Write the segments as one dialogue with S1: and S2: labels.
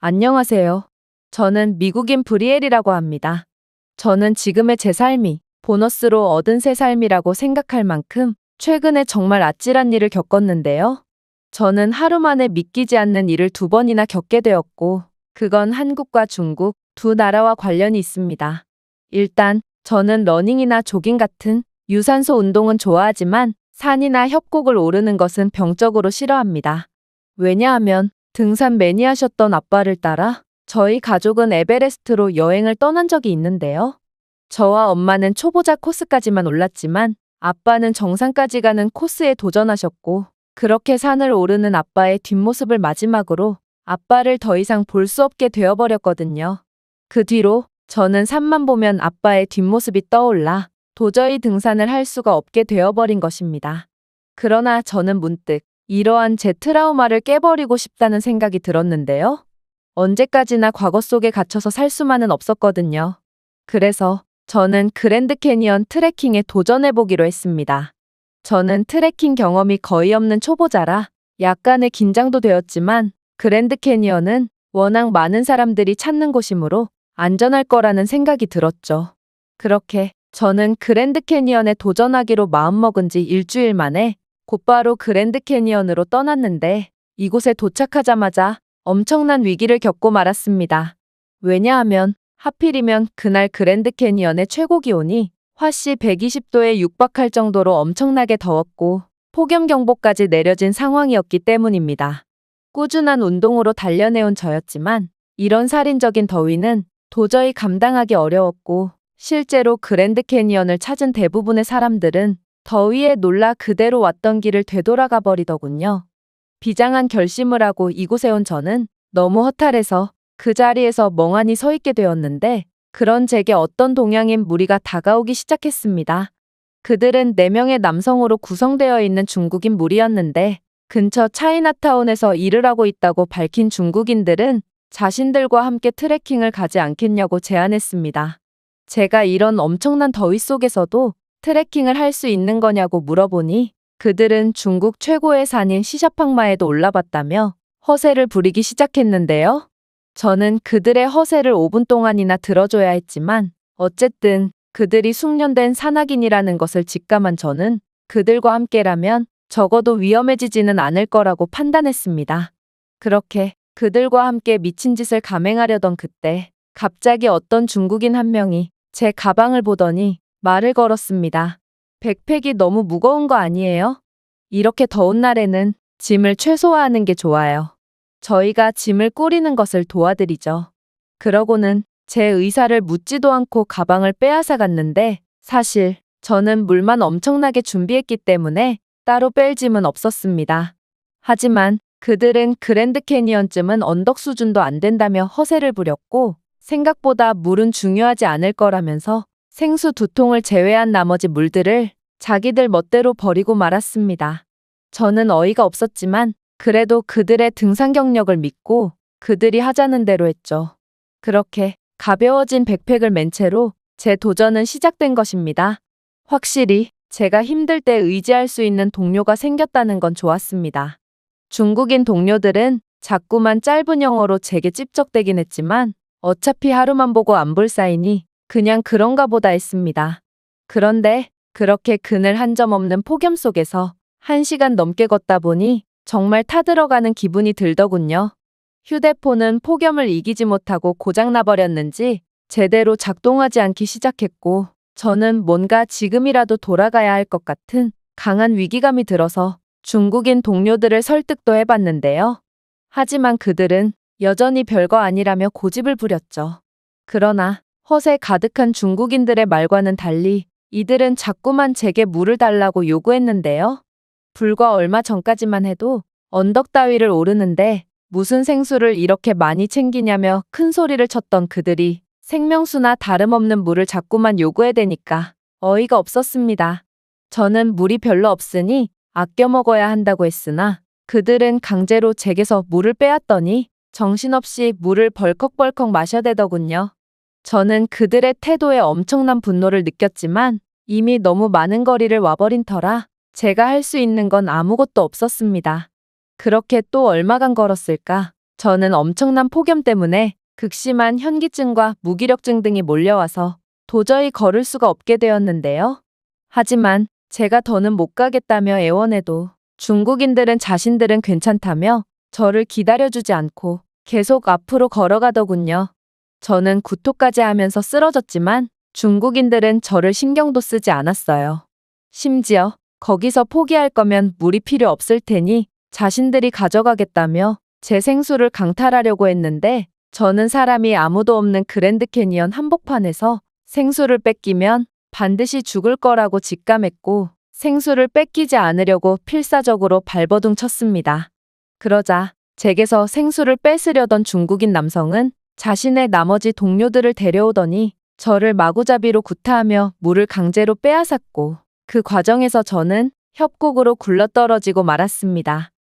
S1: 안녕하세요. 저는 미국인 브리엘이라고 합니다. 저는 지금의 제 삶이 보너스로 얻은 새 삶이라고 생각할 만큼 최근에 정말 아찔한 일을 겪었는데요. 저는 하루 만에 믿기지 않는 일을 두 번이나 겪게 되었고, 그건 한국과 중국 두 나라와 관련이 있습니다. 일단, 저는 러닝이나 조깅 같은 유산소 운동은 좋아하지만 산이나 협곡을 오르는 것은 병적으로 싫어합니다. 왜냐하면 등산 매니아셨던 아빠를 따라 저희 가족은 에베레스트로 여행을 떠난 적이 있는데요. 저와 엄마는 초보자 코스까지만 올랐지만 아빠는 정상까지 가는 코스에 도전하셨고, 그렇게 산을 오르는 아빠의 뒷모습을 마지막으로 아빠를 더 이상 볼 수 없게 되어버렸거든요. 그 뒤로 저는 산만 보면 아빠의 뒷모습이 떠올라 도저히 등산을 할 수가 없게 되어버린 것입니다. 그러나 저는 문득 이러한 제 트라우마를 깨버리고 싶다는 생각이 들었는데요. 언제까지나 과거 속에 갇혀서 살 수만은 없었거든요. 그래서 저는 그랜드 캐니언 트레킹에 도전해보기로 했습니다. 저는 트레킹 경험이 거의 없는 초보자라 약간의 긴장도 되었지만 그랜드 캐니언은 워낙 많은 사람들이 찾는 곳이므로 안전할 거라는 생각이 들었죠. 그렇게 저는 그랜드 캐니언에 도전하기로 마음먹은 지 일주일 만에 곧바로 그랜드 캐니언으로 떠났는데 이곳에 도착하자마자 엄청난 위기를 겪고 말았습니다. 왜냐하면 하필이면 그날 그랜드 캐니언의 최고 기온이 화씨 120도에 육박할 정도로 엄청나게 더웠고 폭염경보까지 내려진 상황이었기 때문입니다. 꾸준한 운동으로 단련해온 저였지만 이런 살인적인 더위는 도저히 감당하기 어려웠고 실제로 그랜드 캐니언을 찾은 대부분의 사람들은 더위에 놀라 그대로 왔던 길을 되돌아가 버리더군요. 비장한 결심을 하고 이곳에 온 저는 너무 허탈해서 그 자리에서 멍하니 서 있게 되었는데 그런 제게 어떤 동양인 무리가 다가오기 시작했습니다. 그들은 4명의 남성으로 구성되어 있는 중국인 무리였는데 근처 차이나타운에서 일을 하고 있다고 밝힌 중국인들은 자신들과 함께 트레킹을 가지 않겠냐고 제안했습니다. 제가 이런 엄청난 더위 속에서도 트레킹을 할 수 있는 거냐고 물어보니 그들은 중국 최고의 산인 시샤팡마에도 올라봤다며 허세를 부리기 시작했는데요. 저는 그들의 허세를 5분 동안이나 들어줘야 했지만 어쨌든 그들이 숙련된 산악인이라는 것을 직감한 저는 그들과 함께라면 적어도 위험해지지는 않을 거라고 판단했습니다. 그렇게 그들과 함께 미친 짓을 감행하려던 그때 갑자기 어떤 중국인 한 명이 제 가방을 보더니 말을 걸었습니다. 백팩이 너무 무거운 거 아니에요? 이렇게 더운 날에는 짐을 최소화하는 게 좋아요. 저희가 짐을 꾸리는 것을 도와드리죠. 그러고는 제 의사를 묻지도 않고 가방을 빼앗아 갔는데 사실 저는 물만 엄청나게 준비했기 때문에 따로 뺄 짐은 없었습니다. 하지만 그들은 그랜드 캐니언쯤은 언덕 수준도 안 된다며 허세를 부렸고 생각보다 물은 중요하지 않을 거라면서 생수 2통을 제외한 나머지 물들을 자기들 멋대로 버리고 말았습니다. 저는 어이가 없었지만 그래도 그들의 등산 경력을 믿고 그들이 하자는 대로 했죠. 그렇게 가벼워진 백팩을 맨 채로 제 도전은 시작된 것입니다. 확실히 제가 힘들 때 의지할 수 있는 동료가 생겼다는 건 좋았습니다. 중국인 동료들은 자꾸만 짧은 영어로 제게 찝적대긴 했지만 어차피 하루만 보고 안 볼 사이니 그냥 그런가 보다 했습니다. 그런데 그렇게 그늘 한 점 없는 폭염 속에서 1시간 넘게 걷다 보니 정말 타들어가는 기분이 들더군요. 휴대폰은 폭염을 이기지 못하고 고장나버렸는지 제대로 작동하지 않기 시작했고 저는 뭔가 지금이라도 돌아가야 할 것 같은 강한 위기감이 들어서 중국인 동료들을 설득도 해봤는데요. 하지만 그들은 여전히 별거 아니라며 고집을 부렸죠. 그러나 허세 가득한 중국인들의 말과는 달리 이들은 자꾸만 제게 물을 달라고 요구했는데요. 불과 얼마 전까지만 해도 언덕 따위를 오르는데 무슨 생수를 이렇게 많이 챙기냐며 큰 소리를 쳤던 그들이 생명수나 다름없는 물을 자꾸만 요구해대니까 어이가 없었습니다. 저는 물이 별로 없으니 아껴 먹어야 한다고 했으나 그들은 강제로 제게서 물을 빼앗더니 정신없이 물을 벌컥벌컥 마셔대더군요. 저는 그들의 태도에 엄청난 분노를 느꼈지만 이미 너무 많은 거리를 와버린 터라 제가 할 수 있는 건 아무것도 없었습니다. 그렇게 또 얼마간 걸었을까? 저는 엄청난 폭염 때문에 극심한 현기증과 무기력증 등이 몰려와서 도저히 걸을 수가 없게 되었는데요. 하지만 제가 더는 못 가겠다며 애원해도 중국인들은 자신들은 괜찮다며 저를 기다려주지 않고 계속 앞으로 걸어가더군요. 저는 구토까지 하면서 쓰러졌지만 중국인들은 저를 신경도 쓰지 않았어요. 심지어 거기서 포기할 거면 물이 필요 없을 테니 자신들이 가져가겠다며 제 생수를 강탈하려고 했는데 저는 사람이 아무도 없는 그랜드 캐니언 한복판에서 생수를 뺏기면 반드시 죽을 거라고 직감했고 생수를 뺏기지 않으려고 필사적으로 발버둥 쳤습니다. 그러자 제게서 생수를 뺏으려던 중국인 남성은 자신의 나머지 동료들을 데려오더니 저를 마구잡이로 구타하며 물을 강제로 빼앗았고 그 과정에서 저는 협곡으로 굴러떨어지고 말았습니다.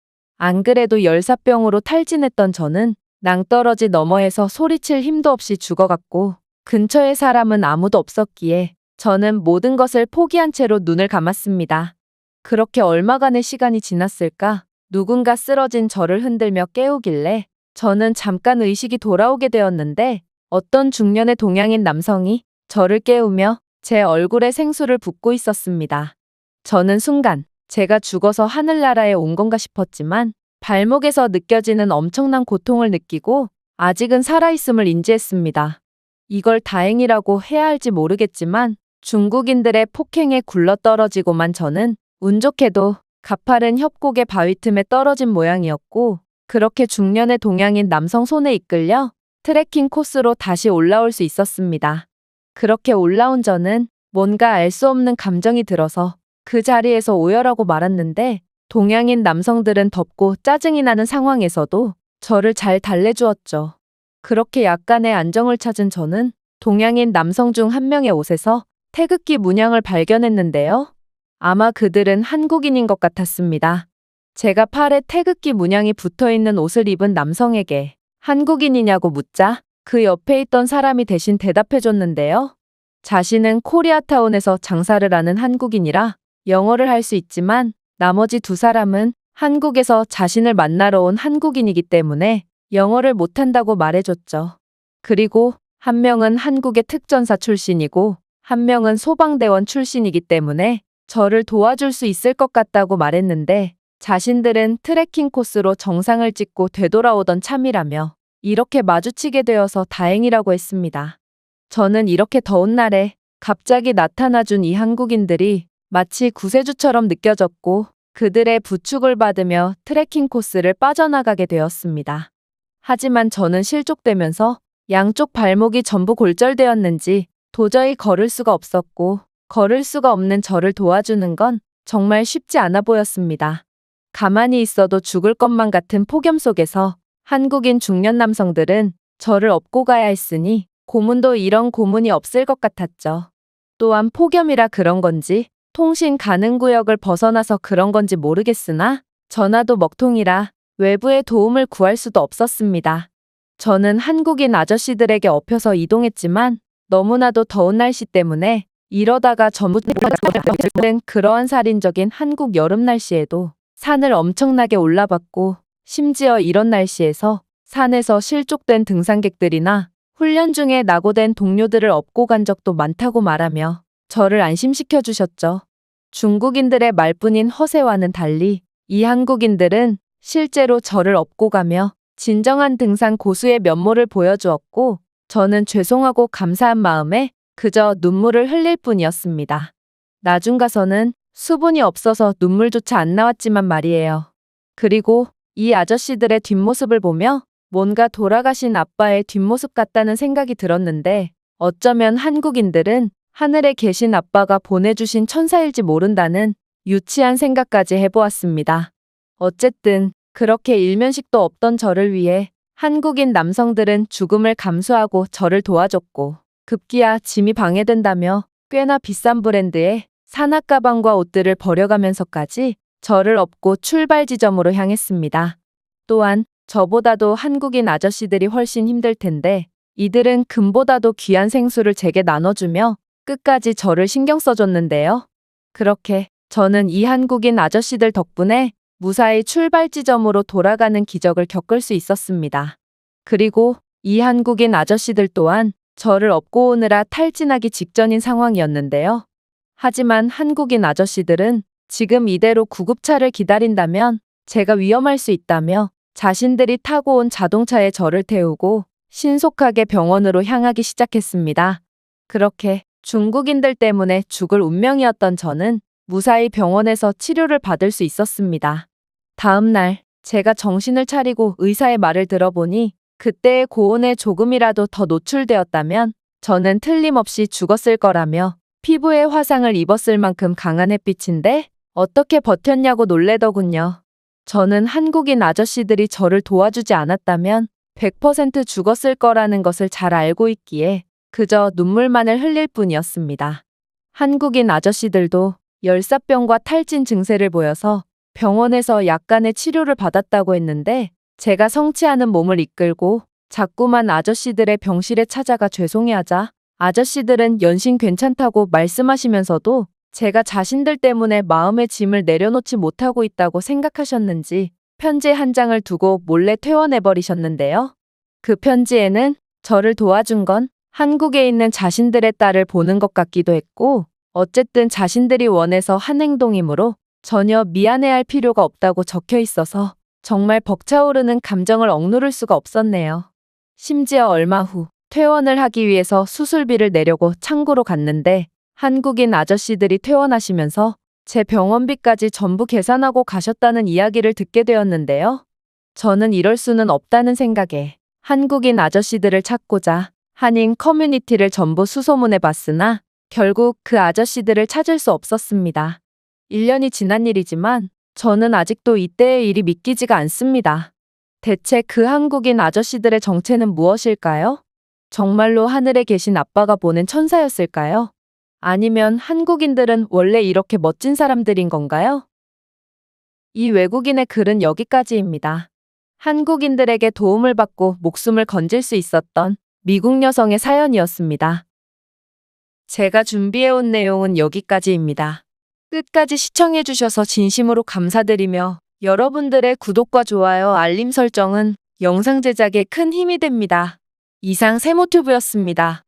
S1: 안 그래도 열사병으로 탈진했던 저는 낭떠러지 너머에서 소리칠 힘도 없이 죽어갔고 근처에 사람은 아무도 없었기에 저는 모든 것을 포기한 채로 눈을 감았습니다. 그렇게 얼마간의 시간이 지났을까? 누군가 쓰러진 저를 흔들며 깨우길래 저는 잠깐 의식이 돌아오게 되었는데 어떤 중년의 동양인 남성이 저를 깨우며 제 얼굴에 생수를 붓고 있었습니다. 저는 순간 제가 죽어서 하늘나라에 온 건가 싶었지만 발목에서 느껴지는 엄청난 고통을 느끼고 아직은 살아있음을 인지했습니다. 이걸 다행이라고 해야 할지 모르겠지만 중국인들의 폭행에 굴러떨어지고만 저는 운 좋게도 가파른 협곡의 바위 틈에 떨어진 모양이었고 그렇게 중년의 동양인 남성 손에 이끌려 트레킹 코스로 다시 올라올 수 있었습니다. 그렇게 올라온 저는 뭔가 알 수 없는 감정이 들어서 그 자리에서 오열하고 말았는데 동양인 남성들은 덥고 짜증이 나는 상황에서도 저를 잘 달래주었죠. 그렇게 약간의 안정을 찾은 저는 동양인 남성 중 한 명의 옷에서 태극기 문양을 발견했는데요. 아마 그들은 한국인인 것 같았습니다. 제가 팔에 태극기 문양이 붙어있는 옷을 입은 남성에게 한국인이냐고 묻자 그 옆에 있던 사람이 대신 대답해줬는데요. 자신은 코리아타운에서 장사를 하는 한국인이라 영어를 할 수 있지만 나머지 두 사람은 한국에서 자신을 만나러 온 한국인이기 때문에 영어를 못한다고 말해줬죠. 그리고 한 명은 한국의 특전사 출신이고 한 명은 소방대원 출신이기 때문에 저를 도와줄 수 있을 것 같다고 말했는데 자신들은 트레킹 코스로 정상을 찍고 되돌아오던 참이라며 이렇게 마주치게 되어서 다행이라고 했습니다. 저는 이렇게 더운 날에 갑자기 나타나준 이 한국인들이 마치 구세주처럼 느껴졌고 그들의 부축을 받으며 트레킹 코스를 빠져나가게 되었습니다. 하지만 저는 실족되면서 양쪽 발목이 전부 골절되었는지 도저히 걸을 수가 없었고 걸을 수가 없는 저를 도와주는 건 정말 쉽지 않아 보였습니다. 가만히 있어도 죽을 것만 같은 폭염 속에서 한국인 중년 남성들은 저를 업고 가야 했으니 고문도 이런 고문이 없을 것 같았죠. 또한 폭염이라 그런 건지 통신 가능 구역을 벗어나서 그런 건지 모르겠으나 전화도 먹통이라 외부의 도움을 구할 수도 없었습니다. 저는 한국인 아저씨들에게 업혀서 이동했지만 너무나도 더운 날씨 때문에 이러다가 전부 그러한 살인적인 한국 여름 날씨에도 산을 엄청나게 올라봤고 심지어 이런 날씨에서 산에서 실족된 등산객들이나 훈련 중에 낙오된 동료들을 업고 간 적도 많다고 말하며 저를 안심시켜 주셨죠. 중국인들의 말뿐인 허세와는 달리 이 한국인들은 실제로 저를 업고 가며 진정한 등산 고수의 면모를 보여주었고 저는 죄송하고 감사한 마음에 그저 눈물을 흘릴 뿐이었습니다. 나중 가서는 수분이 없어서 눈물조차 안 나왔지만 말이에요. 그리고 이 아저씨들의 뒷모습을 보며 뭔가 돌아가신 아빠의 뒷모습 같다는 생각이 들었는데 어쩌면 한국인들은 하늘에 계신 아빠가 보내주신 천사일지 모른다는 유치한 생각까지 해보았습니다. 어쨌든 그렇게 일면식도 없던 저를 위해 한국인 남성들은 죽음을 감수하고 저를 도와줬고 급기야 짐이 방해된다며 꽤나 비싼 브랜드의 산악 가방과 옷들을 버려가면서까지 저를 업고 출발 지점으로 향했습니다. 또한 저보다도 한국인 아저씨들이 훨씬 힘들 텐데 이들은 금보다도 귀한 생수를 제게 나눠주며 끝까지 저를 신경 써줬는데요. 그렇게 저는 이 한국인 아저씨들 덕분에 무사히 출발 지점으로 돌아가는 기적을 겪을 수 있었습니다. 그리고 이 한국인 아저씨들 또한 저를 업고 오느라 탈진하기 직전인 상황이었는데요. 하지만 한국인 아저씨들은 지금 이대로 구급차를 기다린다면 제가 위험할 수 있다며 자신들이 타고 온 자동차에 저를 태우고 신속하게 병원으로 향하기 시작했습니다. 그렇게 중국인들 때문에 죽을 운명이었던 저는 무사히 병원에서 치료를 받을 수 있었습니다. 다음 날 제가 정신을 차리고 의사의 말을 들어보니 그때의 고온에 조금이라도 더 노출되었다면 저는 틀림없이 죽었을 거라며 피부에 화상을 입었을 만큼 강한 햇빛인데 어떻게 버텼냐고 놀래더군요. 저는 한국인 아저씨들이 저를 도와주지 않았다면 100% 죽었을 거라는 것을 잘 알고 있기에 그저 눈물만을 흘릴 뿐이었습니다. 한국인 아저씨들도 열사병과 탈진 증세를 보여서 병원에서 약간의 치료를 받았다고 했는데 제가 성취하는 몸을 이끌고 자꾸만 아저씨들의 병실에 찾아가 죄송해하자 아저씨들은 연신 괜찮다고 말씀하시면서도 제가 자신들 때문에 마음의 짐을 내려놓지 못하고 있다고 생각하셨는지 편지 한 장을 두고 몰래 퇴원해버리셨는데요. 그 편지에는 저를 도와준 건 한국에 있는 자신들의 딸을 보는 것 같기도 했고 어쨌든 자신들이 원해서 한 행동이므로 전혀 미안해할 필요가 없다고 적혀 있어서 정말 벅차오르는 감정을 억누를 수가 없었네요. 심지어 얼마 후 퇴원을 하기 위해서 수술비를 내려고 창구로 갔는데 한국인 아저씨들이 퇴원하시면서 제 병원비까지 전부 계산하고 가셨다는 이야기를 듣게 되었는데요. 저는 이럴 수는 없다는 생각에 한국인 아저씨들을 찾고자 한인 커뮤니티를 전부 수소문해 봤으나 결국 그 아저씨들을 찾을 수 없었습니다. 1년이 지난 일이지만 저는 아직도 이때의 일이 믿기지가 않습니다. 대체 그 한국인 아저씨들의 정체는 무엇일까요? 정말로 하늘에 계신 아빠가 보낸 천사였을까요? 아니면 한국인들은 원래 이렇게 멋진 사람들인 건가요? 이 외국인의 글은 여기까지입니다. 한국인들에게 도움을 받고 목숨을 건질 수 있었던 미국 여성의 사연이었습니다. 제가 준비해온 내용은 여기까지입니다. 끝까지 시청해주셔서 진심으로 감사드리며 여러분들의 구독과 좋아요, 알림 설정은 영상 제작에 큰 힘이 됩니다. 이상 세모튜브였습니다.